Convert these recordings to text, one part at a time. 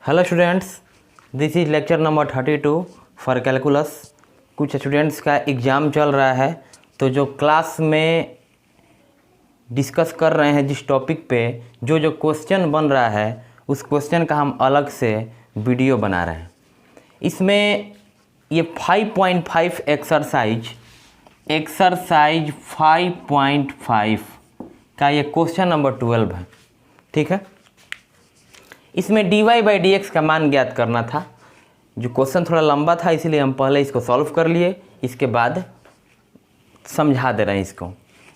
Hello students, this is lecture number 32 for calculus. कुछ students का exam चल रहा है, तो जो क्लास में डिस्कस कर रहे हैं जिस टॉपिक पे जो क्वेश्चन बन रहा है उस क्वेश्चन का हम अलग से वीडियो बना रहे हैं। इसमें ये 5.5 एक्सरसाइज 5.5 का ये क्वेश्चन नंबर 12 है। ठीक है, इसमें dy/dx का मान ज्ञात करना था। जो क्वेश्चन थोड़ा लंबा था इसीलिए हम पहले इसको सॉल्व कर लिए, इसके बाद समझा दे रहे हैं इसको।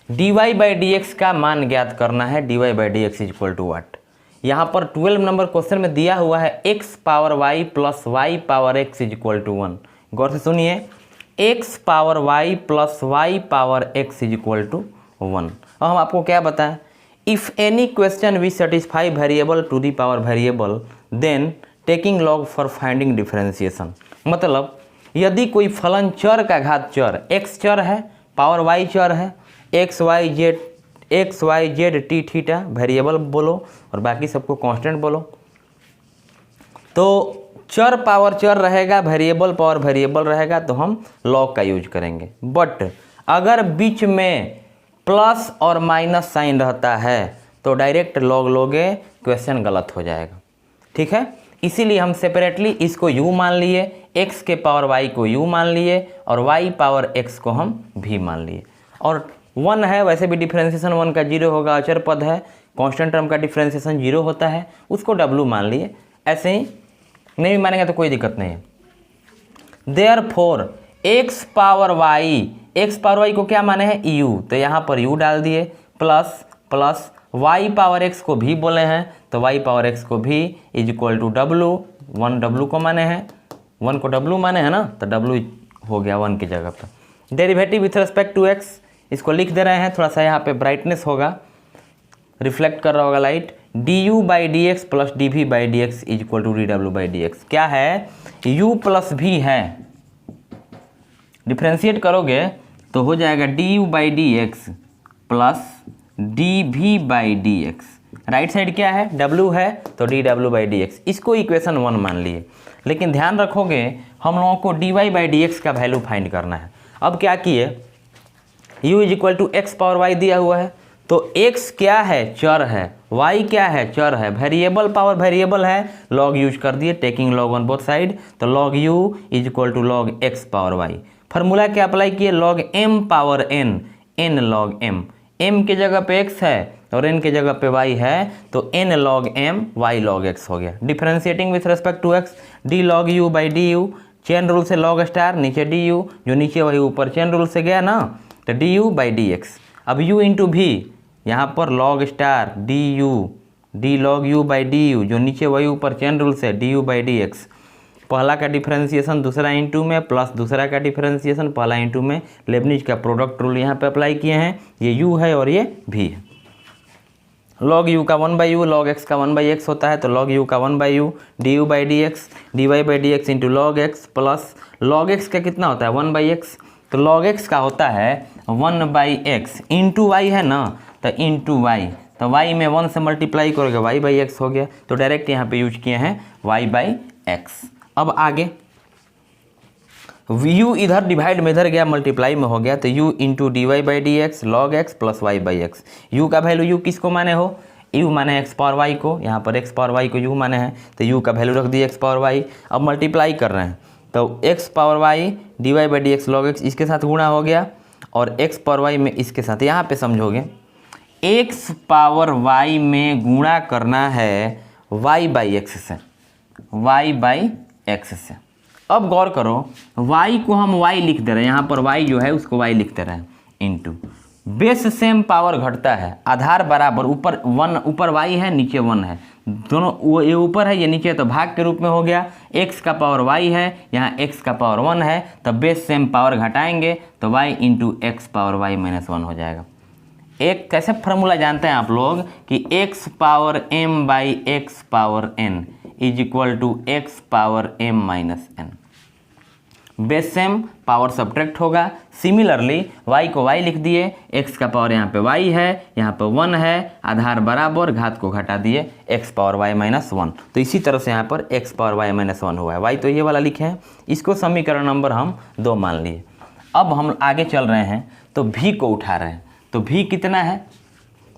dy/dx का मान ज्ञात करना है। dy/dx इक्वल टू व्हाट, यहाँ पर 12 नंबर क्वेश्चन में दिया हुआ है x power y plus y power x equal to 1। गौर से सुनिए, x power y plus y power x equal to 1। अब हम आपको क्या बताएं, if any question we satisfy variable to the power variable then taking log for finding differentiation. मतलब यदि कोई फलन चर का घात चर x चर है, पावर y चर है, x y z t theta variable बोलो और बाकी सबको कांस्टेंट बोलो, तो चर पावर चर रहेगा, वेरिएबल पावर वेरिएबल रहेगा, तो हम लॉग का यूज करेंगे। बट अगर बीच में प्लस और माइनस साइन रहता है तो डायरेक्ट लॉग लोगे, क्वेश्चन गलत हो जाएगा। ठीक है, इसीलिए हम सेपरेटली इसको u मान लिए, x के पावर y को u मान लिए और y पावर x को हम v मान लिए। और 1 है, वैसे भी डिफरेंशिएशन 1 का 0 होगा, अचर पद है, कांस्टेंट टर्म का डिफरेंशिएशन 0 होता है, उसको w मान लिए। ऐसे ही नहीं भी मानेंगे तो कोई दिक्कत नहीं है। देयरफॉर x पावर y को क्या माने हैं u, तो यहाँ पर u डाल दिए, प्लस y पावर x को भी बोले हैं तो y पावर x को भी is equal to w। 1 w को माने हैं, 1 को w माने हैं ना, तो w हो गया 1 की जगह पर। Derivative with respect to x, इसको लिख दे रहे हैं, थोड़ा सा यहाँ पे ब्राइटनेस होगा, रिफ्लेक्ट कर रहा होगा light. du/dx plus dv/dx is equal to dw/dx। क्या है, u प्लस v है, डिफ्रेंशिएट करोगे तो हो जाएगा du/dx plus dv/dx। Right side क्या है, w है, तो dw/dx। इसको इक्वेशन 1 मान लिए। लेकिन ध्यान रखोगे हम लोगों को dy/dx का वैल्यू फाइंड करना है। अब क्या किए, u is equal to x power y दिया हुआ है, तो x क्या है, चर है, y क्या है, चर है, वेरिएबल पावर वेरिएबल है, लॉग यूज कर दिए, taking log on both side, तो log u is equal to log x power y। Formula क्या अप्लाई किए, log m power n log m के जगह पे x है और n के जगह पे y है, तो n log m y log x हो गया। Differentiating with respect to x, d log u/du, chain rule से लॉग स्टार, नीचे du, जो नीचे वही ऊपर, चेन रूल से गया ना, तो du/dx। अब u इंटू v, यहाँ पर log star d log u/du, जो नीचे वही ऊपर, चेन रूल से du/dx। पहला का डिफरेंशिएशन दूसरा इंटू में, प्लस दूसरा का डिफरेंशिएशन पहला इंटू में, लेबनिज का प्रोडक्ट रूल यहाँ पे अप्लाई किए हैं। ये u है और ये v है। log u का 1/u, log x का 1/x होता है, तो log u का 1/u, du/dx, dy/dx into log x plus log x का कितना होता है 1/x, तो log x का होता है 1/x इंटू y है ना, तो इंटू y, तो y में 1 से मल्टीप्लाई करोगे y/x हो गया, तो डायरेक्ट यहाँ पे यूज किए हैं y/x। अब आगे u इधर डिवाइड में इधर गया, मल्टीप्लाई में हो गया, तो u into dy/dx log x plus y/x। u का वैल्यू u किसको माने हो, u माने x पावर y को, यहाँ पर x पावर y को u माने हैं, तो u का वैल्यू रख दिए x पावर y। अब मल्टीप्लाई कर रहे हैं, तो x power y dy/dx log x इसके साथ गुणा हो गया, और x पावर y में इसके साथ, यहाँ पे समझोगे x पावर y में गुणा करना है y/x से, y/x से। अब गौर करो, y को हम y लिख दे रहे हैं, यहाँ पर y जो है उसको y लिख दे रहे हैं, इंटू बेस सेम पावर घटता है, आधार बराबर, ऊपर 1, ऊपर y है नीचे 1 है, दोनों वो ये ऊपर है ये नीचे, तो भाग के रूप में हो गया। x का पावर y है, यहाँ x का पावर 1 है, तो बेस सेम पावर घटाएंगे तो y into x power y minus 1 हो जाएगा। एक कैसे फार्मूला जानते हैं आप लोग कि x power m/x power n is equal to x power m minus n। Base same, power subtract होगा। सिमिलरली y को y लिख दिए, x का पावर यहाँ पे y है, यहाँ पे 1 है, आधार बराबर, घात को घटा दिए, x पावर y माइनस 1। तो इसी तरह से यहाँ पर x पावर y माइनस 1 हुआ है। y तो ये वाला लिखे हैं, इसको समीकरण नंबर हम 2 मान लिए। अब हम आगे चल रहे हैं तो v को उठा रहे हैं। तो v कितना है,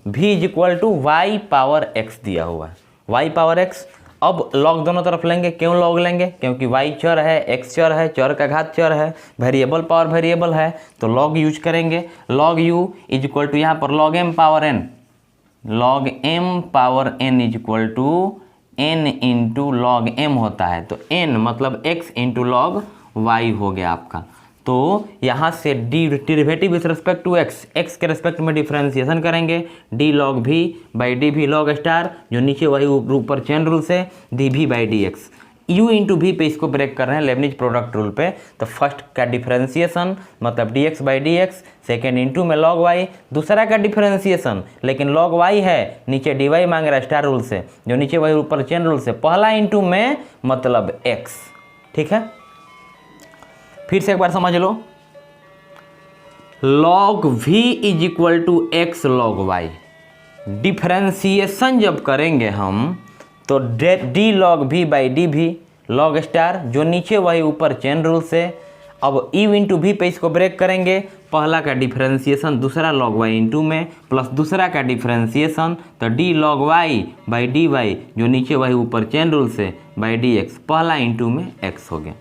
v is equal to y power x दिया हुआ है, y पावर x। अब लॉग दोनों तरफ लेंगे, क्यों लॉग लेंगे, क्योंकि y चर है, x चर है, चर का घात चर है, वेरिएबल पावर वेरिएबल है, तो लॉग यूज करेंगे। Log u is equal to यहाँ पर log m power n, log m power n is equal to n into log m होता है। तो n मतलब x इंटू लॉग y हो गया आपका। तो यहाँ से derivative with respect to x के रिस्पेक्ट में डिफरेंशिएशन करेंगे, d log v by d v log star, जो नीचे वही ऊपर चेन रूल से d v by d x. u into v पे इसको ब्रेक कर रहे हैं लेबनिज प्रोडक्ट रूल पे। तो फर्स्ट का डिफरेंशिएशन मतलब dx by d x, second into में log y, दूसरा का डिफरेंशिएशन लेकिन log y है, नीचे dy मांग रहा है स्टार रूल से, जो नीचे वही ऊपर चेन रूल से, पहला इंटू में मतलब x। ठीक है, फिर से एक बार समझ लो, log v is equal to x log y। Differentiation जब करेंगे हम तो d log v by d v log star, जो नीचे वही ऊपर चेन रूल से। अब u इंटू वी पे इसको ब्रेक करेंगे, पहला का डिफरेंशिएशन दूसरा log y इंटू में, प्लस दूसरा का डिफरेंशिएशन तो d log y by d y, जो नीचे वही ऊपर चेन रूल से, बाई डी एक्स, पहला इंटू में x हो गया।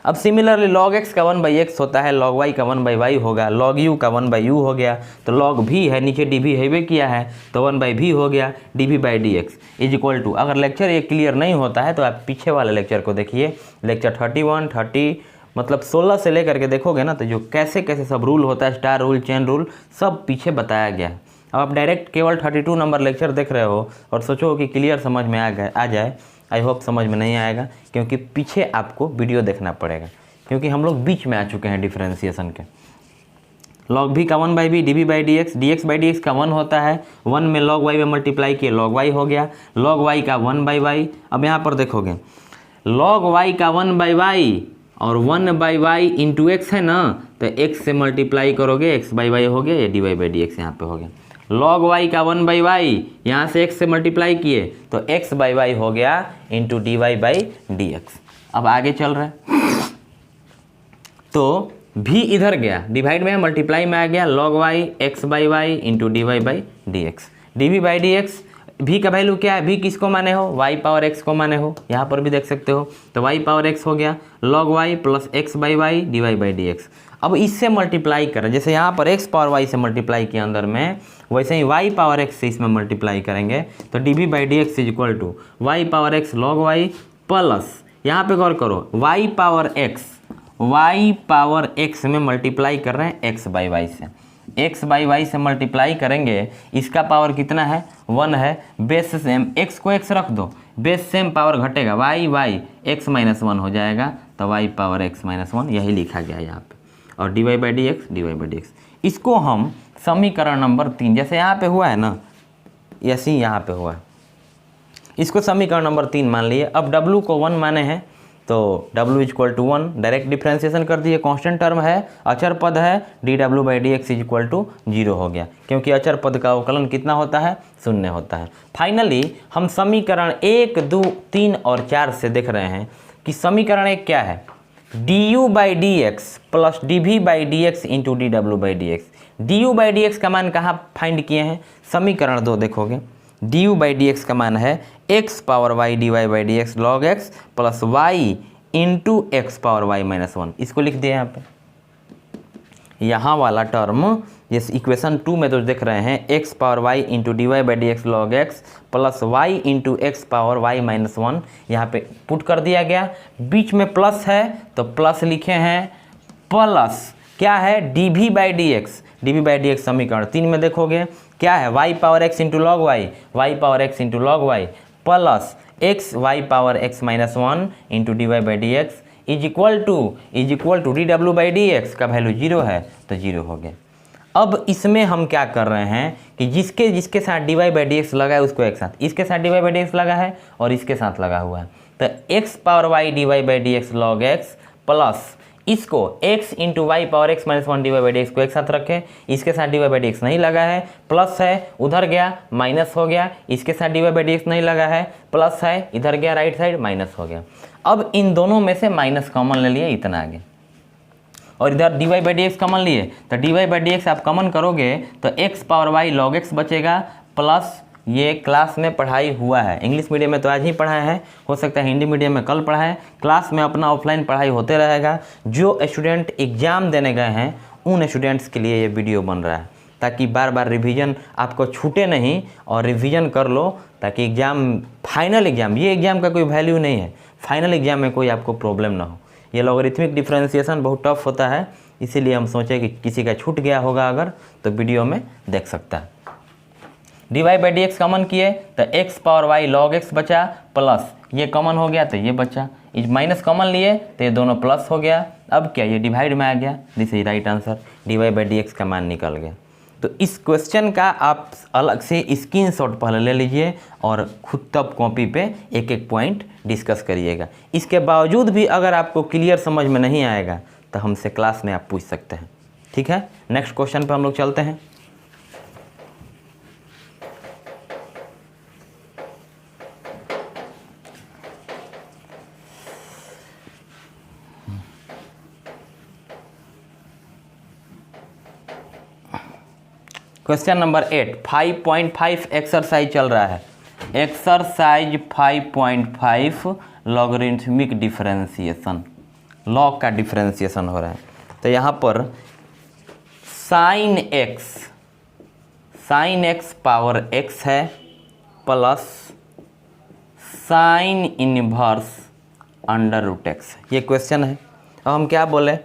अब सिमिलरली log x का 1 बाई एक्स होता है, log y का 1 बाई वाई होगा, log u का 1 बाई यू हो गया। तो log v है, नीचे डी वी हैवे किया है तो 1 बाई वी हो गया, d v by d x is equal to. अगर लेक्चर ये क्लियर नहीं होता है तो आप पीछे वाले लेक्चर को देखिए, लेक्चर 31, 30 मतलब 16 से लेकर के देखोगे ना, तो जो कैसे कैसे सब रूल होता है, स्टार रूल, चेन रूल, सब पीछे बताया गया है। अब आप डायरेक्ट केवल 32 नंबर लेक्चर देख रहे हो और सोचो कि क्लियर समझ में आ जाए। आई होप समझ में नहीं आएगा, क्योंकि पीछे आपको वीडियो देखना पड़ेगा, क्योंकि हम लोग बीच में आ चुके हैं डिफरेंशिएशन के। log v का 1 by v d v by d x, d x by d x का 1 होता है, 1 में log y में मल्टीप्लाई किए log y हो गया, log y का 1 बाई वाई। अब यहाँ पर देखोगे log y का 1 बाई वाई और 1 बाई वाई इंटू एक्स है ना, तो x से मल्टीप्लाई करोगे, x बाई वाई हो गया, ये d y by d x यहाँ पे हो गया। log y का 1 बाई वाई, यहाँ से x से मल्टीप्लाई किए तो x बाई वाई हो गया into d y by d x. अब आगे चल रहे हैं तो v इधर गया, डिवाइड में मल्टीप्लाई में आ गया, log y x by y into d y by d x, d v by d x. v का वैल्यू क्या है, v किसको माने हो, y पावर x को माने हो, यहाँ पर भी देख सकते हो। तो y पावर x हो गया, log y plus x by y d y by d x. अब इससे मल्टीप्लाई करें, जैसे यहाँ पर x पावर y से मल्टीप्लाई किया अंदर में, वैसे ही y पावर x से इसमें मल्टीप्लाई करेंगे तो d v by d x is equal to y power x log y plus, यहाँ पे गौर करो, y पावर x में मल्टीप्लाई कर रहे हैं x बाई वाई से, x बाई वाई से मल्टीप्लाई करेंगे, इसका पावर कितना है, 1 है, बेस सेम, x को x रख दो, बेस सेम पावर घटेगा, y x माइनस 1 हो जाएगा, तो y पावर x माइनस 1 यही लिखा गया है यहाँ पे, और d y by d x. इसको हम समीकरण नंबर 3, जैसे यहाँ पे हुआ है ना, ऐसे ही यहाँ पे हुआ है, इसको समीकरण नंबर 3 मान लिए। अब w को 1 माने हैं तो w equal to 1, direct differentiation कर दिए, कांस्टेंट टर्म है, अचर पद है, डी डब्ल्यू by d x is equal to 0 हो गया, क्योंकि अचर पद का अवकलन कितना होता है, 0 होता है। फाइनली हम समीकरण 1, 2, 3 और 4 से देख रहे हैं कि समीकरण 1 क्या है, d u by d x plus d v by d x into d डब्ल्यू by d x. D u by d x का मान कहाँ फाइंड किए हैं, समीकरण 2 देखोगे, d u by d x का मान है x power y d y by d x log x plus y into x power y minus 1। इसको लिख दिया यहाँ पे, यहाँ वाला टर्म जैसे इक्वेशन 2 में तो देख रहे हैं x power y into d y by d x log x plus y into x power y minus 1, यहाँ पे पुट कर दिया गया। बीच में प्लस है तो प्लस लिखे हैं, प्लस क्या है, d v by d x, d v by d x समीकरण 3 में देखोगे क्या है, y power x into log y, y power x into log y plus x y power x minus 1 into d y by d x is equal to d डब्ल्यू by d x का value 0 है तो 0 हो गया। अब इसमें हम क्या कर रहे हैं कि जिसके साथ d y by d x लगा है उसको एक साथ, इसके साथ d y by d x लगा है और इसके साथ लगा हुआ है, तो x power y d y by d x log x plus इसको x into y power x minus 1 divide by d x को एक साथ रखें, इसके साथ डिवाइड बाई डी एक्स नहीं लगा है, प्लस है उधर गया माइनस हो गया, इसके साथ डिवाइड बाई डी एक्स नहीं लगा है, प्लस है इधर गया राइट साइड माइनस हो गया। अब इन दोनों में से माइनस कॉमन ले लिए, इतना आ गया, और इधर d y by d x common लिए तो d y by d x आप कॉमन करोगे तो x power y log x बचेगा, प्लस ये क्लास में पढ़ाई हुआ है, इंग्लिश मीडियम में तो आज ही पढ़ाया है, हो सकता है हिंदी मीडियम में कल पढ़ाए, क्लास में अपना ऑफलाइन पढ़ाई होते रहेगा। जो स्टूडेंट एग्ज़ाम देने गए हैं उन स्टूडेंट्स के लिए ये वीडियो बन रहा है, ताकि बार बार रिवीजन आपको छूटे नहीं और रिवीजन कर लो, ताकि एग्ज़ाम फाइनल एग्ज़ाम, ये एग्ज़ाम का कोई वैल्यू नहीं है, फाइनल एग्ज़ाम में कोई आपको प्रॉब्लम ना हो। ये लॉगरिथमिक डिफरेंशिएशन बहुत टफ होता है, इसीलिए हम सोचे कि किसी का छूट गया होगा अगर तो वीडियो में देख सकता है। D y by d x common किए तो x power y log x बचा, प्लस ये कॉमन हो गया तो ये बचा, इस माइनस कॉमन लिए तो ये दोनों प्लस हो गया। अब क्या ये डिवाइड में आ गया, this is right answer, d y by d x का मान निकल गया। तो इस क्वेश्चन का आप अलग से स्क्रीनशॉट पहले ले लीजिए और खुद तब कॉपी पे एक एक पॉइंट डिस्कस करिएगा। इसके बावजूद भी अगर आपको क्लियर समझ में नहीं आएगा तो हमसे क्लास में आप पूछ सकते हैं, ठीक है। नेक्स्ट क्वेश्चन पे हम लोग चलते हैं। क्वेश्चन नंबर 8 5.5 एक्सरसाइज चल रहा है, एक्सरसाइज 5.5 लॉगरिथमिक डिफरेंशिएशन, लॉग का डिफरेंशिएशन हो रहा है। तो यहाँ पर साइन एक्स पावर x है plus sine inverse under root x, ये क्वेश्चन है। अब हम क्या बोले,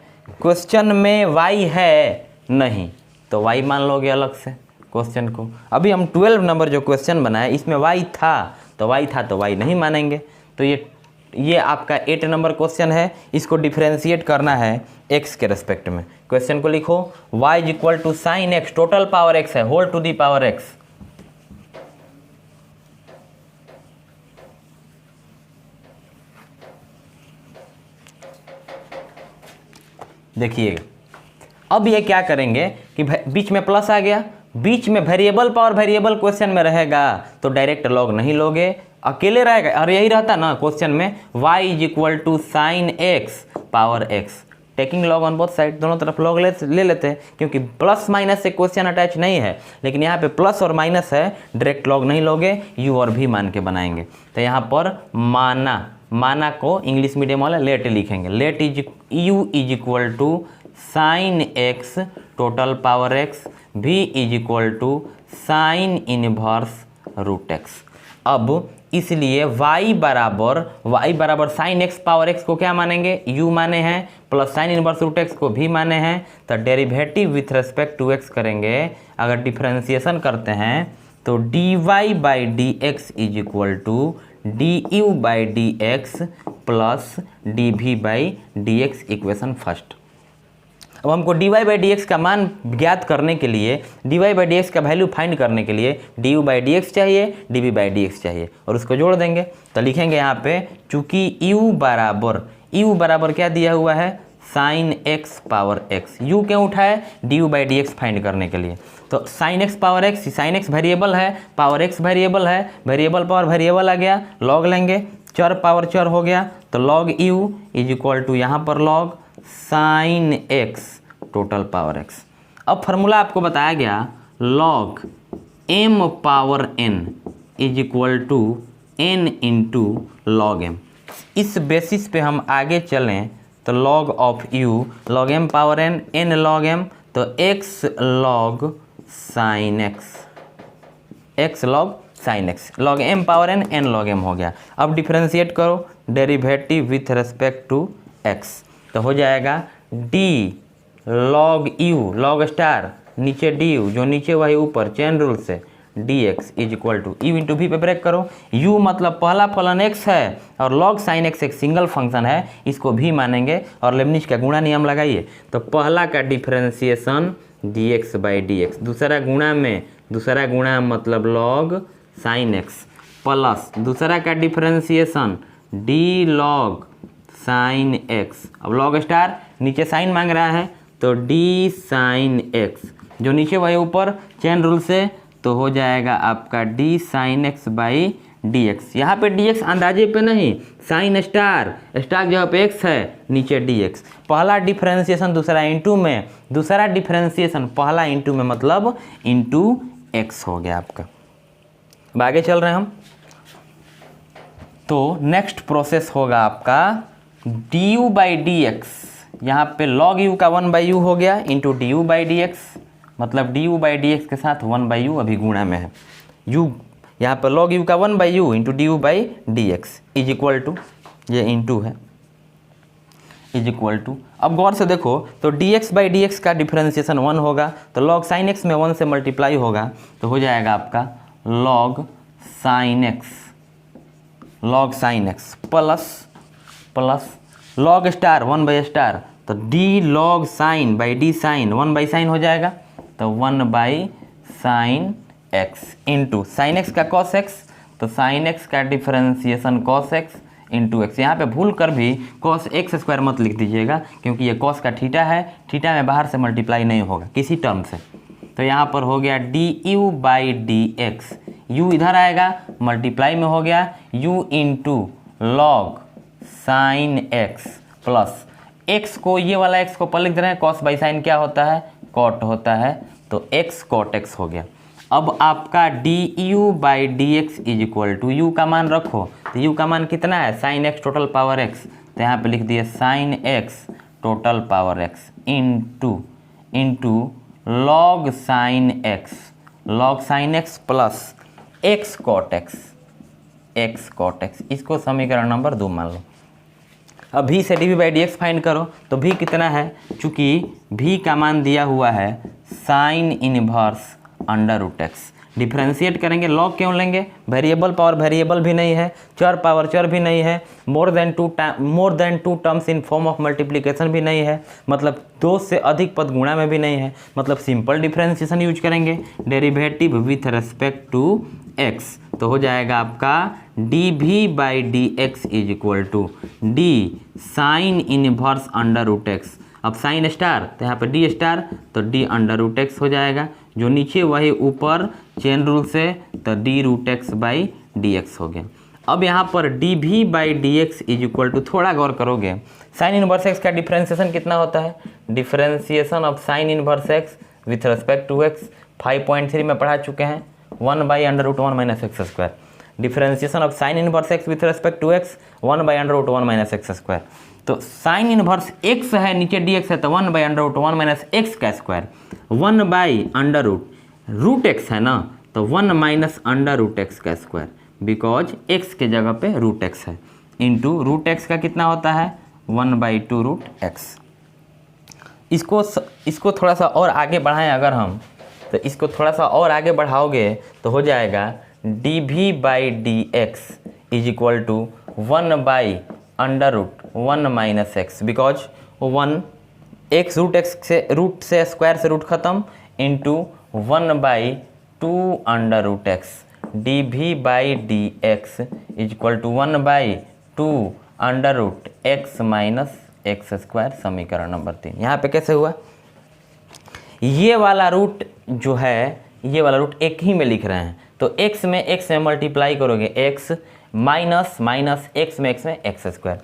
क्वेश्चन में y है नहीं तो y मान लोगे अलग से क्वेश्चन को। अभी हम 12 नंबर जो क्वेश्चन बनाए इसमें y था तो y नहीं मानेंगे। तो ये आपका 8 नंबर क्वेश्चन है, इसको डिफरेंशिएट करना है x के रेस्पेक्ट में। क्वेश्चन को लिखो y is equal to sine x, total power x है, whole to the power x। देखिएगा अब ये क्या करेंगे कि बीच में प्लस आ गया, बीच में वेरिएबल पावर वेरिएबल क्वेश्चन में रहेगा तो डायरेक्ट लॉग नहीं लोगे, अकेले रहेगा। और यही रहता ना क्वेश्चन में y is equal to sine x power x, taking log on both side, दोनों तरफ लॉग ले लेते हैं, क्योंकि प्लस माइनस से क्वेश्चन अटैच नहीं है। लेकिन यहाँ पे प्लस और माइनस है, डायरेक्ट लॉग नहीं लोगे, यू और भी मान के बनाएंगे। तो यहाँ पर माना को इंग्लिश मीडियम वाला लेट लिखेंगे, let u is equal to sine x total power x, v is equal to sine inverse root x। अब इसलिए y बराबर साइन एक्स पावर x को क्या मानेंगे, u माने हैं, plus sine inverse root x को भी माने हैं। तो derivative with respect to x करेंगे, अगर डिफरेंशिएशन करते हैं तो dy by d x is equal to d u by d x plus d v by d x, equation first. अब हमको dy बाई डी एक्स का मान ज्ञात करने के लिए, dy बाई डी एक्स का वैल्यू फाइंड करने के लिए du बाई डी एक्स चाहिए, dv बाई डी एक्स चाहिए, और उसको जोड़ देंगे। तो लिखेंगे यहाँ पे चूँकि u बराबर क्या दिया हुआ है, sine x power x, u क्यों उठाए, du by d x find करने के लिए। तो sine x power x, sine x variable है, पावर x वेरिएबल है, वेरिएबल पावर वेरिएबल आ गया, लॉग लेंगे, चर पावर चर हो गया, तो log u is equal to यहाँ पर log sine x total power x। अब फार्मूला आपको बताया गया log m power n is equal to n into log m। इस बेसिस पे हम आगे चलें तो log of u, log m power n, n log m, तो x log sine x, x log sine x, log m power n, n log m हो गया। अब डिफरेंशिएट करो derivative with respect to x, तो हो जाएगा d log u, log star नीचे du, जो नीचे वही ऊपर, चेन रूल से dx is equal to u into v पे ब्रेक करो, u मतलब पहला फलन x है और log साइन x एक सिंगल फंक्शन है, इसको भी मानेंगे और लेबनिज का गुणा नियम लगाइए। तो पहला का डिफरेंशिएशन dx बाई dx, दूसरा गुणा मतलब log साइन x, प्लस दूसरा का differentiation d log sine x. अब लॉग स्टार नीचे साइन मांग रहा है तो डी साइन एक्स, जो नीचे वही ऊपर चेन रूल से, तो हो जाएगा आपका D sine x by d x. यहाँ पर डी एक्स अंदाजे पे नहीं, साइन स्टार, स्टार जहाँ पे एक्स है नीचे डी एक्स। पहला डिफरेंशिएशन दूसरा इंटू में, दूसरा डिफरेंशिएशन पहला इंटू में, मतलब इंटू एक्स हो गया आपका। अब आगे चल रहे हैं हम। तो नेक्स्ट प्रोसेस होगा आपका d u by d x. यहाँ पे लॉग यू का 1/u हो गया into d u by d x, मतलब d u by d x के साथ 1/u अभी गुणा में है। u यहाँ पर लॉग यू का 1/u into d u by d x is equal to, ये इंटू है, इज इक्वल टू। अब गौर से देखो तो dx बाई डी एक्स का डिफरेंशिएशन 1 होगा, तो लॉग साइन एक्स में 1 से मल्टीप्लाई होगा, तो हो जाएगा आपका log sine x, log sine x plus log star 1 by star, तो d log sine by d sine 1 by sine हो जाएगा, तो 1 by sine x into sine x का कॉस एक्स, तो साइन एक्स का differentiation cos x into x. यहाँ पे भूल कर भी कॉस एक्स स्क्वायर मत लिख दीजिएगा, क्योंकि ये कॉस का थीटा है, थीटा में बाहर से मल्टीप्लाई नहीं होगा किसी टर्म से। तो यहाँ पर हो गया D u by d x, you इधर आएगा मल्टीप्लाई में हो गया u into log sine x plus x को, ये वाला एक्स को पर लिख दे रहे हैं, कॉस बाई साइन क्या होता है, कॉट होता है, तो एक्स कॉट एक्स हो गया। अब आपका d u by d x is equal to, u का मान रखो, तो यू का मान कितना है, sine x total power x, तो यहाँ पे लिख दिए sine x total power x into log sine x plus x cot x, इसको समीकरण नंबर 2 मान लो। अब भी से d v by d x find करो, तो भी कितना है, चूंकि भी का मान दिया हुआ है sine inverse under root x. Differentiate करेंगे, लॉग क्यों लेंगे, वेरिएबल पावर वेरिएबल भी नहीं है, चर पावर चर भी नहीं है, more than two terms in form of multiplication भी नहीं है, मतलब 2 से अधिक पद गुणा में भी नहीं है, मतलब सिंपल डिफ्रेंशिएशन यूज करेंगे, derivative with respect to x, तो हो जाएगा आपका d v by d x is equal to d sine inverse under root x. अब साइन स्टार, तो यहाँ पर डी स्टार, तो डी अंडर रूट एक्स हो जाएगा, जो नीचे वही ऊपर चेन रूल से, तो d root x by d x हो गया। अब यहाँ पर d v by d x is equal to, थोड़ा गौर करोगे, साइन इनवर्स एक्स का डिफरेंशिएशन कितना होता है, differentiation of sine inverse x with respect to x 5.3 में पढ़ा चुके हैं, 1 by under root 1 minus x square. Differentiation of sine inverse x with respect to x 1 by under root 1 minus x square. तो sine inverse x है, नीचे d x है, तो 1 by under root 1 minus x का square, 1 by under root x है ना, तो 1 minus under root x का स्क्वायर, बिकॉज एक्स के जगह पे रूट एक्स है, इंटू रूट एक्स का कितना होता है 1/2 रूट एक्स। इसको थोड़ा सा और आगे बढ़ाएं अगर हम, तो इसको थोड़ा सा और आगे बढ़ाओगे तो हो जाएगा d v by d x is equal to 1 by under root 1 minus x, because 1 x root से स्क्वायर से रूट खत्म, into 1/2 under root x, d v by d x is equal to 1/2 under root x minus x square, समीकरण number 3। यहाँ पे कैसे हुआ, ये वाला रूट जो है, ये वाला रूट एक ही में लिख रहे हैं, तो x में मल्टीप्लाई करोगे x माइनस x में एक्स स्क्वायर।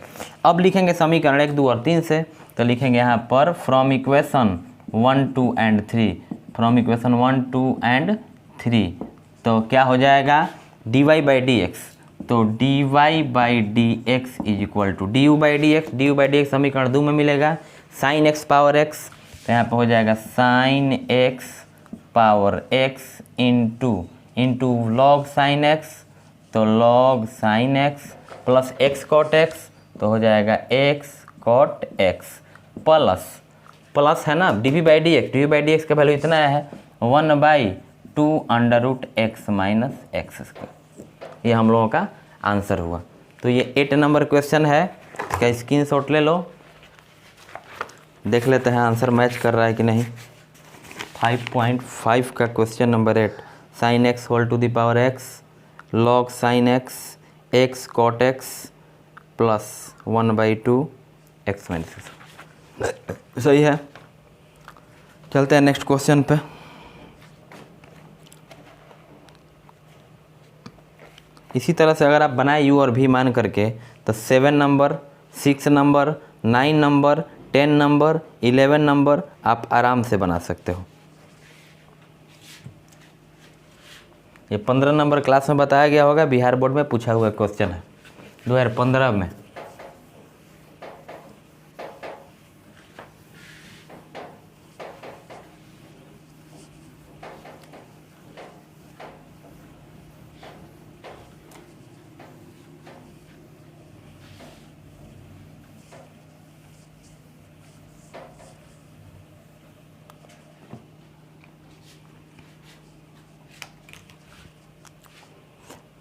अब लिखेंगे समीकरण 1, 2 और 3 से, तो लिखेंगे यहाँ पर from equation 1, 2 and 3, from equation 1, 2 and 3, तो क्या हो जाएगा dy बाई डी एक्स, तो dy by d x is equal to d u by d x समीकरण 2 में मिलेगा साइन एक्स पावर एक्स, तो यहाँ पर हो जाएगा sine x power x into log sine x, तो log sine x plus x cot x, तो हो जाएगा एक्स कॉट एक्स प्लस है ना d v by d x का वैल्यू इतना है 1/2 under root x minus x square. ये हम लोगों का आंसर हुआ। तो ये 8 नंबर क्वेश्चन है, इसका स्क्रीनशॉट ले लो, देख लेते हैं आंसर मैच कर रहा है कि नहीं। 5.5 का question number 8, sine x whole to the power x log sine x x cot x plus 1/2 x minus. सही है। चलते हैं नेक्स्ट क्वेश्चन पे। इसी तरह से अगर आप बनाए u और v मान करके तो 7 number, 6 number, 9 number, 10 number, 11 number आप आराम से बना सकते हो। ये 15 नंबर क्लास में बताया गया होगा, बिहार बोर्ड में पूछा हुआ क्वेश्चन है 2015 में।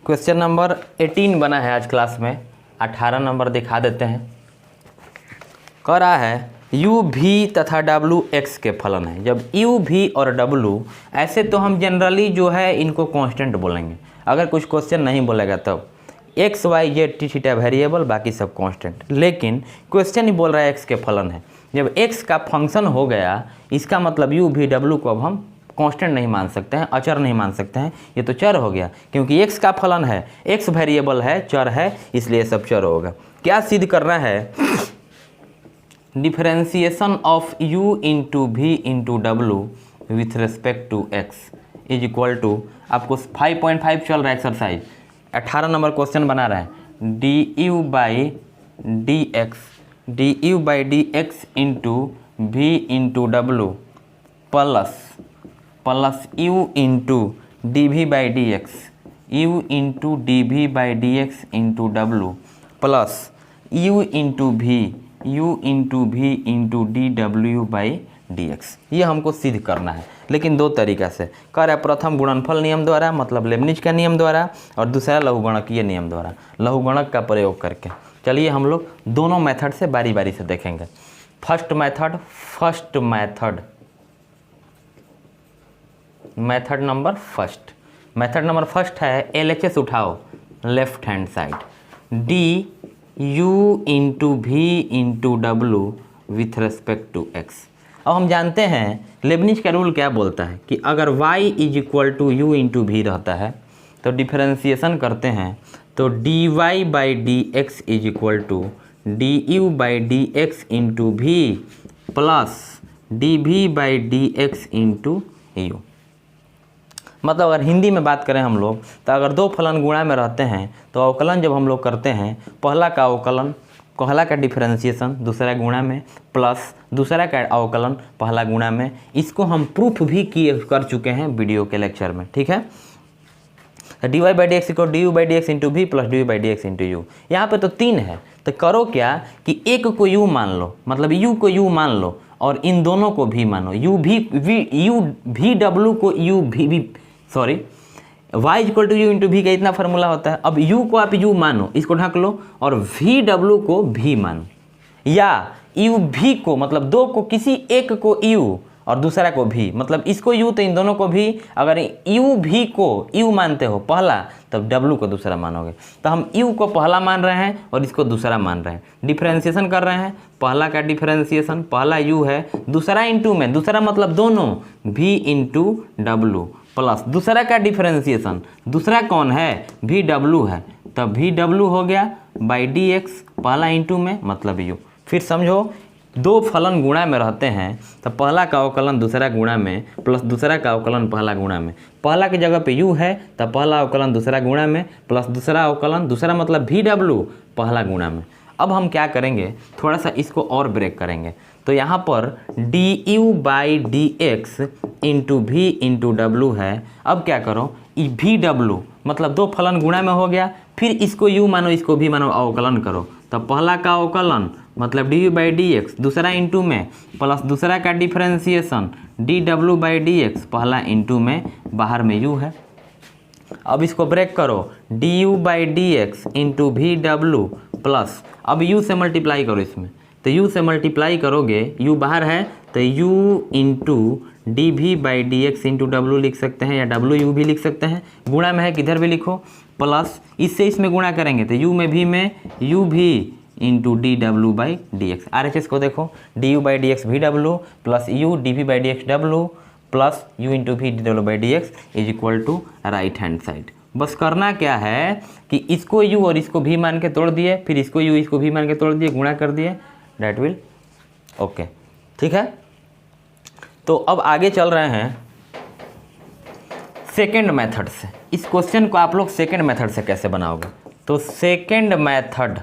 क्वेश्चन नंबर 18 बना है आज क्लास में, 18 नंबर दिखा देते हैं। कह रहा है u v तथा w x के फलन है। जब u v और w ऐसे तो हम जनरली जो है इनको कांस्टेंट बोलेंगे, अगर कुछ क्वेश्चन नहीं बोलेगा तब x y z t theta variable, बाकी सब कांस्टेंट। लेकिन क्वेश्चन ही बोल रहा है x के फलन है। जब x का फंक्शन हो गया इसका मतलब u v w को अब हम कांस्टेंट नहीं मान सकते हैं, अचर नहीं मान सकते हैं, ये तो चर हो गया क्योंकि x का फलन है, x वेरिएबल है, चर है, इसलिए सब चर होगा। क्या सिद्ध करना है? Differentiation of u into v into w with respect to x is equal to, आपको 5.5 चल रहा है एक्सरसाइज, 18 नंबर क्वेश्चन बना रहा है, du by d x into v into w plus u into d v by d x, u into d v by d x into डब्लू plus u into v into d डब्ल्यू by d x. ये हमको सिद्ध करना है, लेकिन दो तरीका से कह रहा है। प्रथम गुणनफल नियम द्वारा, मतलब लेबनिज का नियम द्वारा, और दूसरा लघुगणकीय नियम द्वारा, लघुगणक का प्रयोग करके। चलिए हम लोग दोनों मेथड से बारी बारी से देखेंगे। फर्स्ट मेथड नंबर फर्स्ट है LHS उठाओ, left hand side, d u into v into डब्लू विथ रेस्पेक्ट टू एक्स। अब हम जानते हैं लेबनिज का रूल क्या बोलता है कि अगर y is equal to u into v रहता है तो डिफरेंशिएशन करते हैं तो d y by d x is equal to d u by d x into v plus d v by d x into u. मतलब अगर हिंदी में बात करें हम लोग तो अगर दो फलन गुणा में रहते हैं तो अवकलन जब हम लोग करते हैं, पहला का अवकलन पहला का डिफरेंशिएशन दूसरा गुणा में प्लस दूसरा का अवकलन पहला गुणा में, इसको हम प्रूफ भी कर चुके हैं वीडियो के लेक्चर में। ठीक है, d y by d x equal d u by d x into v plus d u by d x into u. यहाँ पर तो 3 है, तो करो क्या कि एक को यू मान लो, मतलब यू को यू मान लो और इन दोनों को भी मानो, यू भी डब्ल्यू को u v sorry y equal to u into v का इतना फार्मूला होता है। अब u को आप u मानो, इसको ढक लो, और वी डब्ल्यू को v मानो, या यू भी को मतलब दो को किसी एक को u और दूसरा को v, मतलब इसको u तो इन दोनों को भी। अगर u भी को u मानते हो पहला तब w को दूसरा मानोगे। तो हम u को पहला मान रहे हैं और इसको दूसरा मान रहे हैं, डिफरेंशिएशन कर रहे हैं। पहला का डिफरेंशिएशन पहला u है, दूसरा इंटू में, दूसरा मतलब दोनों v इंटू डब्लू प्लस दूसरा का डिफरेंशिएशन, दूसरा कौन है वी डब्लू है, तब वी डब्लू हो गया बाई डी एक्स, पहला इंटू में मतलब यू। फिर समझो दो फलन गुणा में रहते हैं तो पहला का अवकलन दूसरा गुणा में प्लस दूसरा का अवकलन पहला गुणा में, पहला की जगह पे u है तो पहला अवकलन दूसरा गुणा में प्लस दूसरा अवकलन, दूसरा मतलब वी डब्लू पहला गुणा में। अब हम क्या करेंगे, थोड़ा सा इसको और ब्रेक करेंगे। तो यहाँ पर d u by d x into v into डब्लू है। अब क्या करो, वी डब्लू मतलब दो फलन गुणा में हो गया, फिर इसको u मानो इसको भी मानो, अवकलन करो। तो पहला का अवकलन मतलब d u by d x दूसरा इंटू में प्लस दूसरा का डिफरेंशिएशन डी डब्लू बाई डी एक्स पहला इंटू में, बाहर में u है। अब इसको ब्रेक करो, D u by d x into V W plus, अब u से मल्टीप्लाई करो इसमें, तो u से मल्टीप्लाई करोगे, u बाहर है तो u into d v by d x into डब्लू लिख सकते हैं, या डब्लू यू भी लिख सकते हैं, गुणा में है किधर भी लिखो, प्लस इससे इसमें गुणा करेंगे तो यू में भी में यू भी इंटू डी डब्लू by d x. R H S को देखो, D u by d x V W plus U D v by d x W plus you into we D डब्लू by d x is equal to right hand side. बस करना क्या है कि इसको you और इसको भी मान के तोड़ दिए, फिर इसको यू इसको भी मान के तोड़ दिए, गुणा कर दिए, डैट विल ओके। ठीक है, तो अब आगे चल रहे हैं सेकेंड मेथड से। इस क्वेश्चन को आप लोग सेकेंड मेथड से कैसे बनाओगे, तो सेकेंड मेथड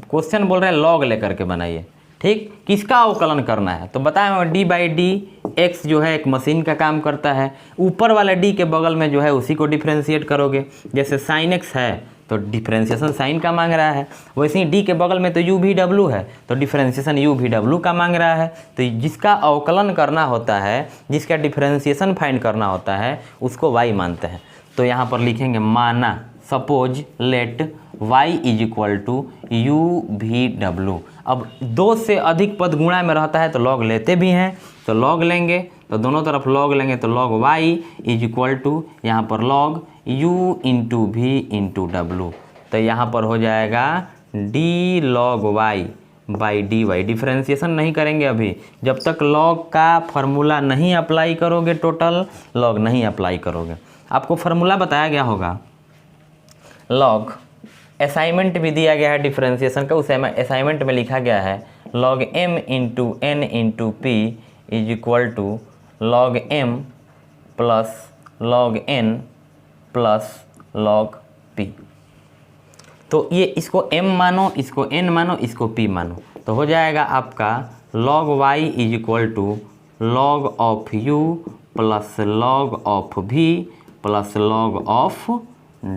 क्वेश्चन बोल रहे हैं लॉग लेकर के बनाइए। ठीक, किसका अवकलन करना है, तो बताया डी बाई डी एक्स जो है एक मशीन का काम करता है, ऊपर वाले डी के बगल में जो है उसी को डिफ्रेंशिएट करोगे। जैसे साइन एक्स है तो डिफ्रेंशिएशन साइन का मांग रहा है, वैसे ही डी के बगल में तो यू भी डब्लू है तो डिफ्रेंशिएशन यू भी डब्लू का मांग रहा है। तो जिसका अवकलन करना होता है, जिसका डिफ्रेंशिएशन फाइंड करना होता है, उसको वाई मानते हैं। तो यहाँ पर लिखेंगे माना, suppose let y is equal to u v डब्लू। अब दो से अधिक पद गुणा में रहता है तो लॉग लेते भी हैं, तो लॉग लेंगे तो दोनों तरफ लॉग लेंगे तो log y is equal to यहाँ पर log u into v into डब्लू। तो यहाँ पर हो जाएगा d log y by d y. Differentiation नहीं करेंगे अभी, जब तक लॉग का फार्मूला नहीं अप्लाई करोगे, टोटल लॉग नहीं अप्लाई करोगे। आपको फार्मूला बताया गया होगा, लॉग असाइनमेंट भी दिया गया है डिफ्रेंशिएशन का, उस असाइनमेंट में लिखा गया है log m into n into p is equal to log m plus log n plus log p। तो ये इसको m मानो, इसको n मानो, इसको p मानो, तो हो जाएगा आपका log y is equal to log of u plus log of v plus log of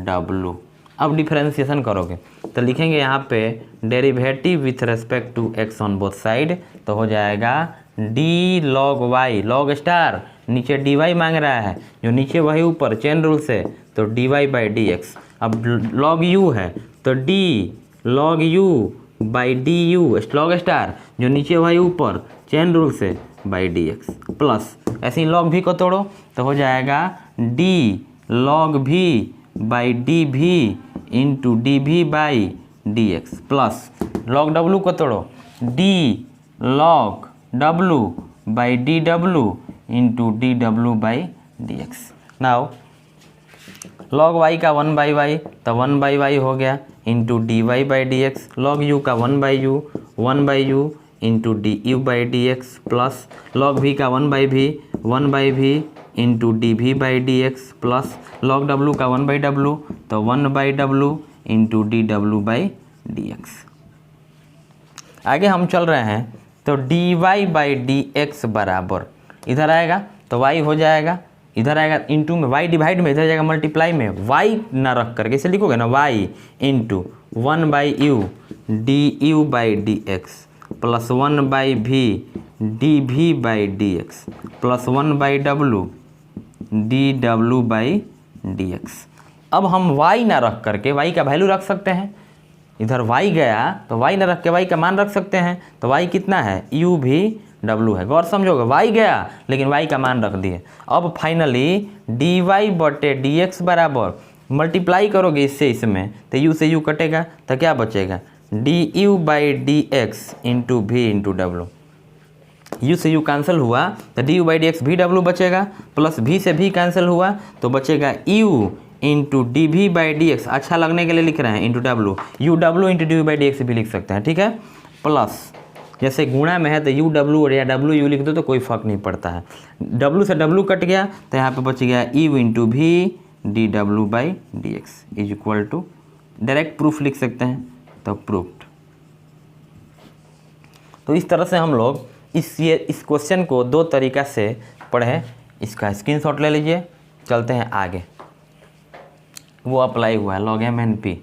w। अब डिफरेंशिएशन करोगे तो लिखेंगे यहाँ पे derivative with respect to x on both side, तो हो जाएगा d log y, log star नीचे डी वाई मांग रहा है, जो नीचे वही ऊपर चेन रूल से, तो d y by d x. अब लॉग यू है तो d log you by D you log star, जो नीचे वही ऊपर चेन रूल से, बाई डी एक्स प्लस ऐसे ही लॉग भी को तोड़ो तो हो जाएगा डी लॉग भी बाई डी भी इंटू डी भी by d x plus log W को तोड़ो, D log W by D W into D डब्लू by d x. Now log Y का 1 बाई वाई तो 1 बाई वाई हो गया into d y by d x, log u का 1 by you into d u by d x plus log भी का 1 by भी into D भी by d x plus log W का 1 by W तो 1 by W into D डब्लू by d x. आगे हम चल रहे हैं तो d y by d x बराबर इधर आएगा तो वाई हो जाएगा, इधर आएगा इंटू में वाई डिवाइड में, इधर जाएगा मल्टीप्लाई में, वाई ना रख करके इसे लिखोगे ना Y into 1 by U D u by d x plus 1 by भी डी भी by d x plus 1 by W D डब्लू बाई डी एक्स। अब हम y ना रख करके y का वैल्यू रख सकते हैं, इधर y गया तो y ना रख के y का मान रख सकते हैं, तो y कितना है u भी w है। गौर समझोगे, y गया लेकिन y का मान रख दिए। अब फाइनली डी वाई बटे डी एक्स बराबर मल्टीप्लाई करोगे इससे इसमें तो u से u कटेगा तो क्या बचेगा D u by d x into v into W. u से u कैंसिल हुआ तो D u by d x भी डब्लू बचेगा, प्लस v से भी कैंसिल हुआ तो बचेगा u इंटू डी भी बाई डी एक्स, अच्छा लगने के लिए लिख रहे हैं into W, you W into D by d x भी लिख सकते हैं। ठीक है, प्लस जैसे गुणा में है तो यू डब्लू या डब्लू यू लिख दो तो कोई फ़र्क नहीं पड़ता है, डब्लू से डब्लू कट गया तो यहाँ पे बच गया यू इंटू भी डी डब्लू by d x is equal to, direct proof लिख सकते हैं तो प्रूफ्ड। तो इस तरह से हम लोग इस क्वेश्चन को दो तरीक़ा से पढ़ें, इसका स्क्रीनशॉट ले लीजिए। चलते हैं आगे, वो अप्लाई हुआ है log m n p।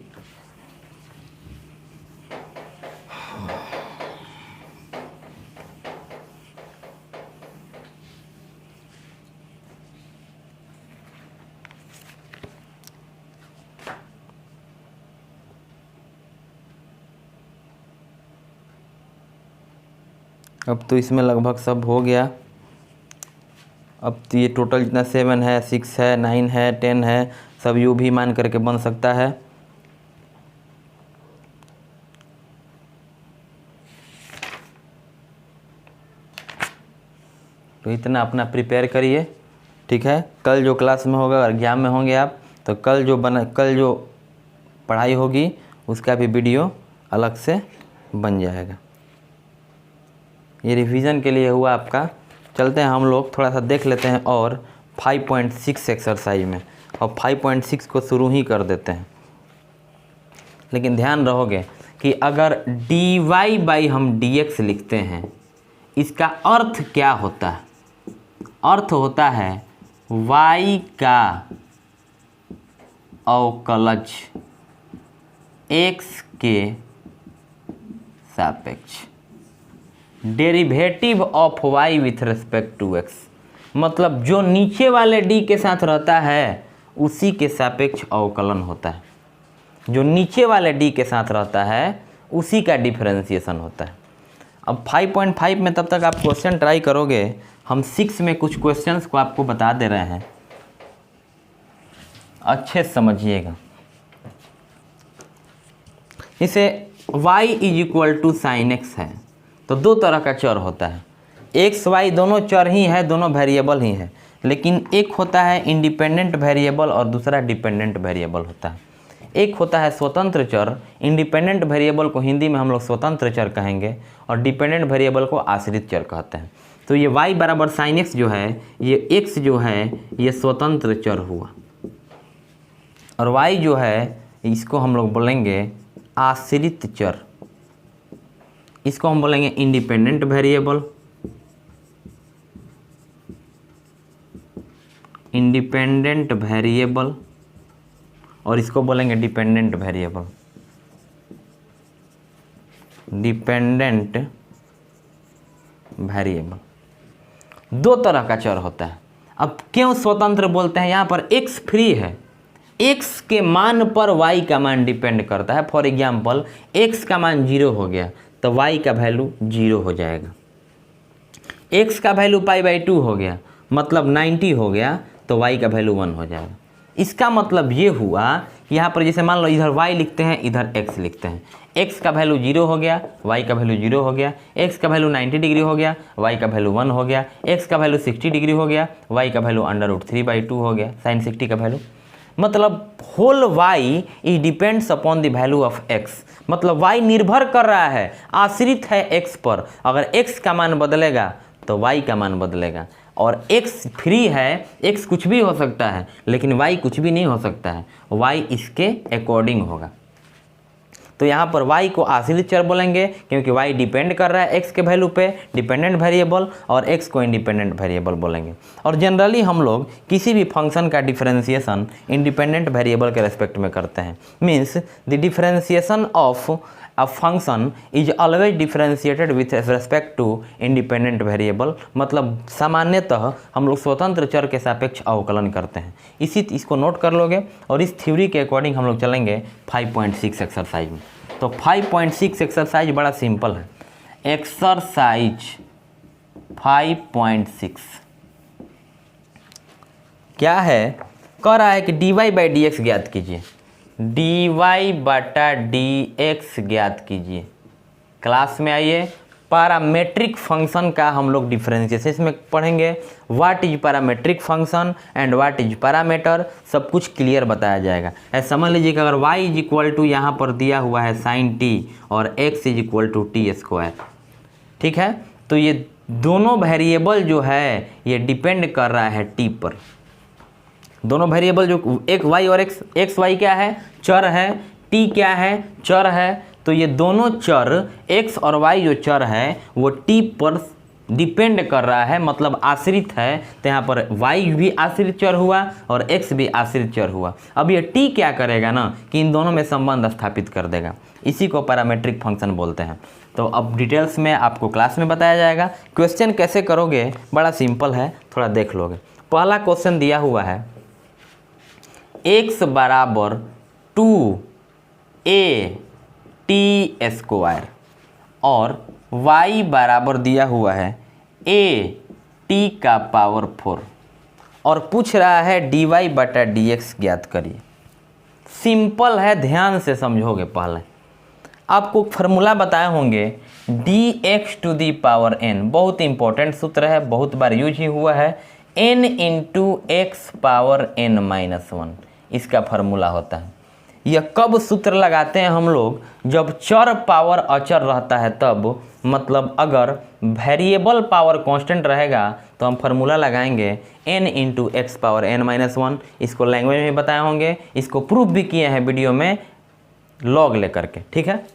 अब तो इसमें लगभग सब हो गया, अब तो ये टोटल जितना 7 है, 6 है, 9 है, 10 है, सब यू भी मान करके बन सकता है। तो इतना अपना प्रिपेयर करिए, ठीक है। कल जो क्लास में होगा, अगर एग्जाम में होंगे आप, तो कल जो पढ़ाई होगी उसका भी वीडियो अलग से बन जाएगा। ये रिवीजन के लिए हुआ आपका। चलते हैं हम लोग थोड़ा सा देख लेते हैं और 5.6 एक्सरसाइज में, और 5.6 को शुरू ही कर देते हैं। लेकिन ध्यान रहोगे कि अगर dy हम dx लिखते हैं, इसका अर्थ क्या होता है? अर्थ होता है y का अवकलज x के सापेक्ष, derivative of y with respect to x। मतलब जो नीचे वाले d के साथ रहता है उसी के सापेक्ष अवकलन होता है। जो नीचे वाले d के साथ रहता है उसी का डिफरेंशिएशन होता है। अब 5.5 में तब तक आप क्वेश्चन ट्राई करोगे, हम 6 में कुछ क्वेश्चंस को आपको बता दे रहे हैं, अच्छे समझिएगा। इसे y = sin x है, तो दो तरह का चर होता है। x y दोनों चर ही है, दोनों वेरिएबल ही है, लेकिन एक होता है इंडिपेंडेंट वेरिएबल और दूसरा डिपेंडेंट वेरिएबल होता है। एक होता है स्वतंत्र चर, इंडिपेंडेंट वेरिएबल को हिंदी में हम लोग स्वतंत्र चर कहेंगे, और डिपेंडेंट वेरिएबल को आश्रित चर कहते हैं। तो ये y = sin x जो है, ये x जो है ये स्वतंत्र चर हुआ, और y जो है इसको हम लोग बोलेंगे आश्रित चर, इसको हम बोलेंगे इंडिपेंडेंट वेरिएबल, इंडिपेंडेंट वेरिएबल, और इसको बोलेंगे डिपेंडेंट वेरिएबल, डिपेंडेंट वेरिएबल। दो तरह का चर होता है। अब क्यों स्वतंत्र बोलते हैं? यहाँ पर x फ्री है, x के मान पर y का मान डिपेंड करता है। फॉर एग्जाम्पल x का मान 0 हो गया तो y का वैल्यू 0 हो जाएगा। x का वैल्यू π/2 हो गया, मतलब 90 हो गया, तो y का वैल्यू 1 हो जाएगा। इसका मतलब ये हुआ, यहाँ पर जैसे मान लो इधर y लिखते हैं, इधर x लिखते हैं, x का वैल्यू 0 हो गया, y का वैल्यू 0 हो गया, x का वैल्यू 90 डिग्री हो गया, y का वैल्यू 1 हो गया, x का वैल्यू 60 डिग्री हो गया, y का वैल्यू √3/2 हो गया, sin 60 का वैल्यू। मतलब whole y is depends upon the value of x। मतलब y निर्भर कर रहा है, आश्रित है x पर। अगर x का मान बदलेगा तो y का मान बदलेगा, और x फ्री है, x कुछ भी हो सकता है, लेकिन y कुछ भी नहीं हो सकता है, y इसके अकॉर्डिंग होगा। तो यहाँ पर y को आश्रित चर बोलेंगे क्योंकि y डिपेंड कर रहा है x के वैल्यू पे, डिपेंडेंट वेरिएबल, और x को इंडिपेंडेंट वेरिएबल बोलेंगे। और जनरली हम लोग किसी भी फंक्शन का डिफरेंशिएशन इंडिपेंडेंट वेरिएबल के रेस्पेक्ट में करते हैं। Means the differentiation of a function is always differentiated with respect to independent variable. मतलब सामान्यतः हम लोग स्वतंत्र चर के सापेक्ष अवकलन करते हैं। इसको नोट कर लोगे, और इस थ्योरी के अकॉर्डिंग हम लोग चलेंगे 5.6 एक्सरसाइज में। तो 5.6 एक्सरसाइज बड़ा सिंपल है। एक्सरसाइज 5.6 क्या है? कह रहा है कि dy/dx ज्ञात कीजिए, dy/dx ज्ञात कीजिए। क्लास में आइए, पैरामेट्रिक फंक्शन का हम लोग डिफरेंशिएशन इसमें पढ़ेंगे। What is parametric function and what is parameter, सब कुछ क्लियर बताया जाएगा। ऐसा समझ लीजिए कि अगर y = यहाँ पर दिया हुआ है sin t और x = t², ठीक है, तो ये दोनों वेरिएबल जो है ये डिपेंड कर रहा है t पर। दोनों वेरिएबल जो एक y और x y क्या है? चर है, t क्या है? चर है। तो ये दोनों चर x और y जो चर है वो t पर डिपेंड कर रहा है, मतलब आश्रित है। तो यहाँ पर y भी आश्रित चर हुआ और x भी आश्रित चर हुआ। अब ये t क्या करेगा ना कि इन दोनों में संबंध स्थापित कर देगा। इसी को पैरामेट्रिक फंक्शन बोलते हैं। तो अब डिटेल्स में आपको क्लास में बताया जाएगा। क्वेश्चन कैसे करोगे? बड़ा सिंपल है, थोड़ा देख लोगे। पहला क्वेश्चन दिया हुआ है x = 2at² और y बराबर दिया हुआ है a टी का पावर 4 और पूछ रहा है dy बटा dx ज्ञात करिए। सिंपल है, ध्यान से समझोगे। पहले आपको फार्मूला बताए होंगे dx to the power n, बहुत इंपॉर्टेंट सूत्र है, बहुत बार यूज ही हुआ है। n into x power n minus 1 इसका फार्मूला होता है। यह कब सूत्र लगाते हैं हम लोग? जब चर पावर अचर रहता है तब, मतलब अगर वेरिएबल पावर कांस्टेंट रहेगा तो हम फार्मूला लगाएंगे n into x power n minus 1। इसको लैंग्वेज में बताए होंगे, इसको प्रूफ भी किए हैं वीडियो में लॉग लेकर के, ठीक है।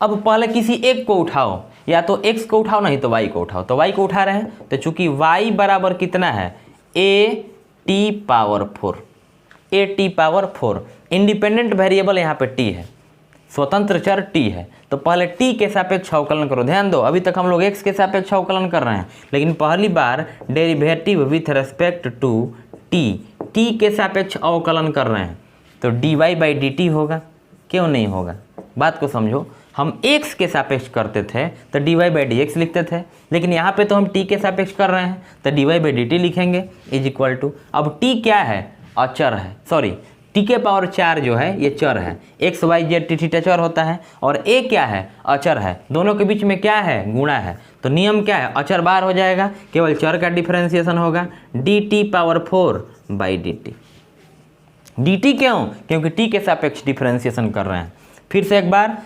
अब पहले किसी एक को उठाओ, या तो x को उठाओ नहीं तो y को उठाओ। तो y को उठा रहे हैं तो चूंकि y बराबर कितना है a t power 4, a t power 4। Independent variable यहाँ पे t है, स्वतंत्र चर t है, तो पहले t के सापेक्ष अवकलन करो। ध्यान दो, अभी तक हम लोग x के सापेक्ष अवकलन कर रहे हैं, लेकिन पहली बार derivative with respect to t के सापेक्ष अवकलन कर रहे हैं, तो dy बाई dt होगा। क्यों नहीं होगा, बात को समझो। हम x के सापेक्ष करते थे तो dy बाई dx लिखते थे, लेकिन यहाँ पे तो हम t के सापेक्ष कर रहे हैं तो dy बाई dt लिखेंगे इज इक्वल टू। अब t क्या है? अचर है, सॉरी t के पावर 4 जो है ये चर है, x y z t theta चर होता है, और a क्या है? अचर है। दोनों के बीच में क्या है? गुणा है। तो नियम क्या है? अचर बाहर हो जाएगा, केवल चर का डिफरेंशिएशन होगा, dt power 4 by dt। dt क्यों? क्योंकि t के सापेक्ष डिफरेंशिएशन कर रहे हैं। फिर से एक बार,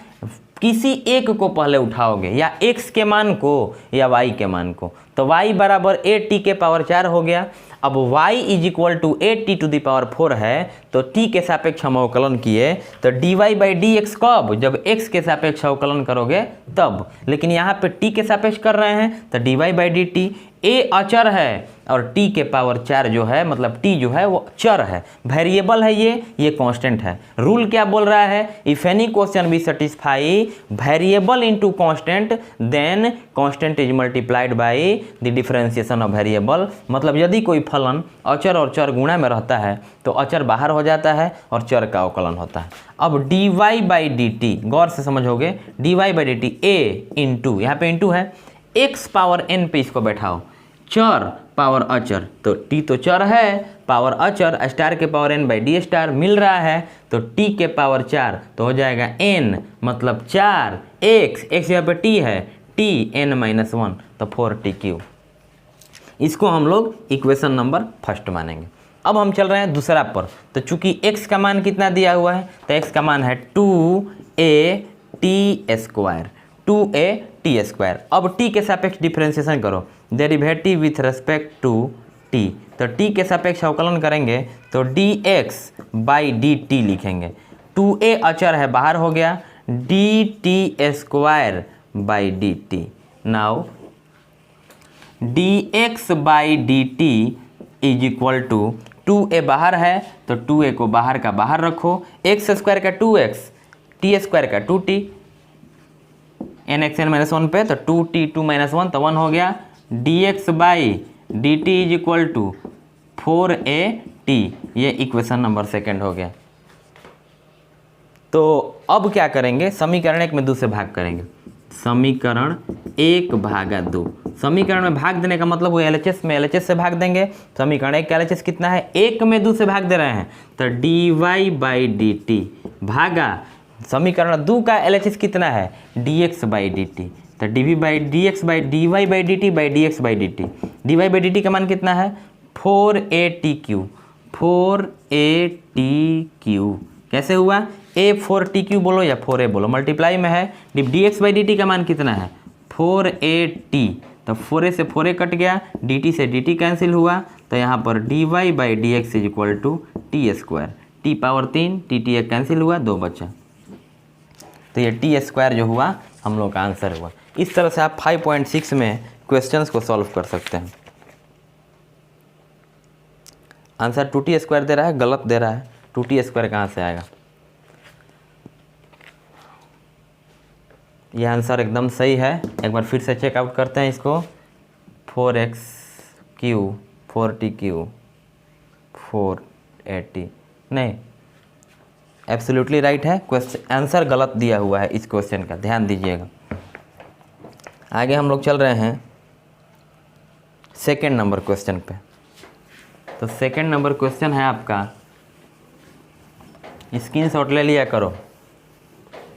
किसी एक को पहले उठाओगे, या x के मान को या y के मान को, तो y बराबर a t के पावर 4 हो गया। अब y is equal to a t to the power 4 है, तो t के सापेक्ष हम अवकलन किए, तो dy बाई dx कब? जब x के सापेक्ष अवकलन करोगे तब। लेकिन यहाँ पे t के सापेक्ष कर रहे हैं तो dy बाई dt। a अचर है और t के पावर 4 जो है, मतलब t जो है वो चर है, वेरिएबल है, ये कांस्टेंट है। रूल क्या बोल रहा है? If any question be satisfy variable into constant then constant is multiplied by the differentiation of variable. मतलब यदि कोई फलन अचर और चर गुणा में रहता है तो अचर बाहर हो जाता है और चर का अवकलन होता है। अब dy बाई dt, गौर से समझोगे, dy by dt a into, यहाँ पे इंटू है, x पावर n पे इसको बैठाओ, चर पावर अचर, तो t तो चर है, पावर अचर, स्टार के power n by d star मिल रहा है, तो t के पावर 4 तो हो जाएगा n, मतलब 4 x यहाँ पे t है, t n माइनस 1 तो 4t3। इसको हम लोग इक्वेशन नंबर फर्स्ट मानेंगे। अब हम चल रहे हैं दूसरा पर, तो चूंकि x का मान कितना दिया हुआ है, तो x का मान है 2a t स्क्वायर। अब t के सापेक्ष डिफरेंशिएशन करो, derivative with respect to t, तो t के सापेक्ष अवकलन करेंगे तो dx बाई dt लिखेंगे। 2a अचर है, बाहर हो गया, dt square by dt। Now dx by dt is equal to 2a बाहर है तो 2a को बाहर का बाहर रखो, x स्क्वायर का 2x, t स्क्वायर का 2t, nxn माइनस 1 पे तो 2t 2 माइनस 1 तो 1 हो गया, dx by dt is equal to 4at। ये इक्वेशन नंबर सेकंड हो गया। तो अब क्या करेंगे? समीकरण 1 में 2 से भाग करेंगे। समीकरण 1 भागा 2, समीकरण में भाग देने का मतलब वो LHS में LHS से भाग देंगे। समीकरण 1 का LHS कितना है? 1 में 2 से भाग दे रहे हैं, तो dy बाई dt भागा समीकरण 2 का LHS कितना है? dx बाई dt, तो dy by dt by dx by dt। dy by dt का मान कितना है? 4atq, 4atq। कैसे हुआ? a 4tq बोलो या 4a बोलो, मल्टीप्लाई में है। dx बाई dt का मान कितना है? 4at, तो 4a से 4a कट गया, dt से dt कैंसिल हुआ, तो यहाँ पर dy by dx is equal to t square, t power 3, t एक कैंसिल हुआ, 2 बचा, तो ये टी स्क्वायर जो हुआ हम लोग का आंसर हुआ। इस तरह से आप 5.6 में क्वेश्चंस को सॉल्व कर सकते हैं। आंसर 2t स्क्वायर दे रहा है, गलत दे रहा है, 2t स्क्वायर कहाँ से आएगा? ये आंसर एकदम सही है। एक बार फिर से चेकआउट करते हैं इसको, 4x3 4t3 480, नहीं, एब्सोल्युटली राइट है। क्वेश्चन आंसर गलत दिया हुआ है इस क्वेश्चन का, ध्यान दीजिएगा। आगे हम लोग चल रहे हैं सेकेंड नंबर क्वेश्चन पे। तो सेकेंड नंबर क्वेश्चन है आपका, स्क्रीनशॉट ले लिया करो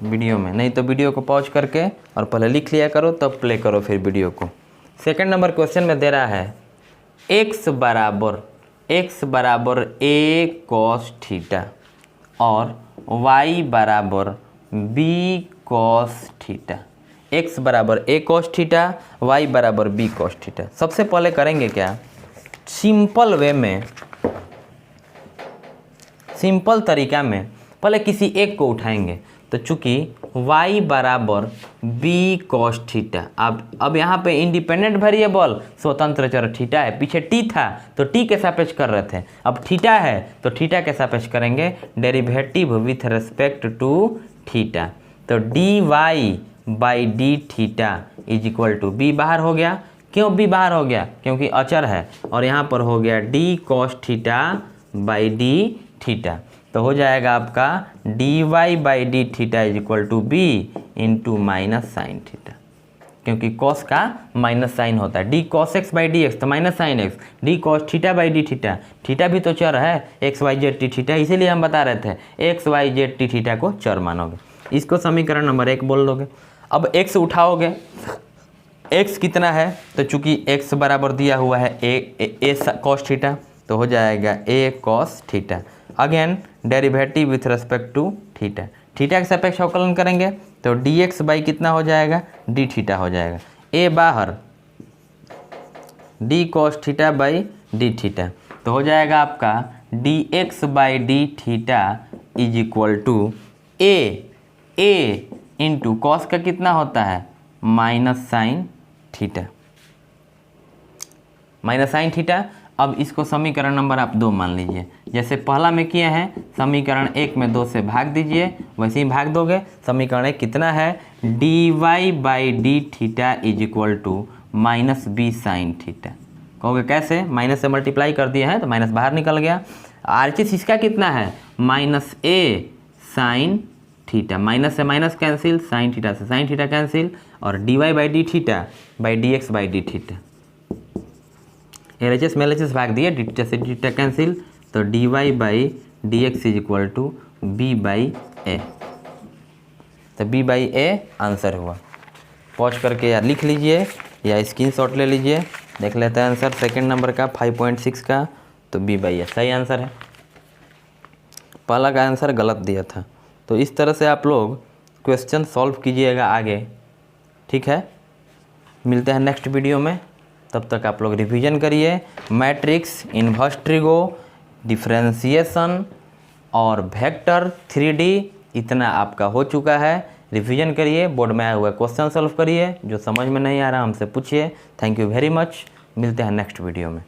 वीडियो में, नहीं तो वीडियो को पॉज करके और पहले लिख लिया करो तब प्ले करो फिर वीडियो को। सेकेंड नंबर क्वेश्चन में दे रहा है x बराबर a cos थीटा और y बराबर b cos थीटा। x बराबर a cos थीटा, y बराबर b cos थीटा। सबसे पहले करेंगे क्या, सिंपल वे में, सिंपल तरीका में पहले किसी एक को उठाएंगे। तो चूंकि y बराबर b cos थीटा, अब यहाँ पे इंडिपेंडेंट वेरिएबल स्वतंत्र चर थीटा है, पीछे t था तो t के सापेक्ष कर रहे थे, अब थीटा है तो थीटा के सापेक्ष करेंगे derivative with respect to theta. तो dy by d theta is equal to b बाहर हो गया। क्यों b बाहर हो गया, क्योंकि अचर है, और यहाँ पर हो गया d cos theta by d theta. तो हो जाएगा आपका dy by d theta is equal to b into minus sine theta, क्योंकि cos का माइनस साइन होता है। D cos x by d x तो minus sine x, d cos theta by d theta, theta भी तो चर है x y z t theta, इसीलिए हम बता रहे थे x y z t theta को चर मानोगे। इसको समीकरण नंबर 1 बोल दोगे। अब x उठाओगे, x कितना है, तो चूंकि x बराबर दिया हुआ है ए cos थीटा, तो हो जाएगा a cos theta. Again derivative with respect to theta, theta के सापेक्ष अवकलन करेंगे तो dx बाई कितना हो जाएगा, d थीटा हो जाएगा। a बाहर d cos theta by d theta, तो हो जाएगा आपका dx by d theta is equal to a into cos का कितना होता है minus sine theta, minus sine theta. अब इसको समीकरण नंबर आप 2 मान लीजिए, जैसे पहला में किए हैं समीकरण 1 में 2 से भाग दीजिए, वैसे ही भाग दोगे। समीकरण 1 कितना है, dy by d theta is equal to minus b sine theta. कहोगे कैसे, माइनस से मल्टीप्लाई कर दिए हैं तो माइनस बाहर निकल गया। आरएचएस इसका कितना है minus a sine theta, minus से माइनस कैंसिल, साइन थीटा से साइन थीटा कैंसिल, और dy by d theta by d x by d theta. LHS में एलएचएस भाग दिए, डी थीटा से डी थीटा कैंसिल, तो dy by d x is equal to b by a. तो b by a answer हुआ। Pause करके या लिख लीजिए या स्क्रीनशॉट ले लीजिए, देख लेते हैं आंसर सेकंड नंबर का 5.6 का। तो b बाई ए सही आंसर है, पहला का आंसर गलत दिया था। तो इस तरह से आप लोग क्वेश्चन सॉल्व कीजिएगा आगे, ठीक है। मिलते हैं नेक्स्ट वीडियो में, तब तक आप लोग रिवीजन करिए। मैट्रिक्स, इन्वर्स ट्रिगो, डिफरेंशिएशन और वेक्टर 3D इतना आपका हो चुका है। रिवीजन करिए, बोर्ड में आया हुआ क्वेश्चन सॉल्व करिए, जो समझ में नहीं आ रहा हमसे पूछिए। थैंक यू वेरी मच, मिलते हैं नेक्स्ट वीडियो में।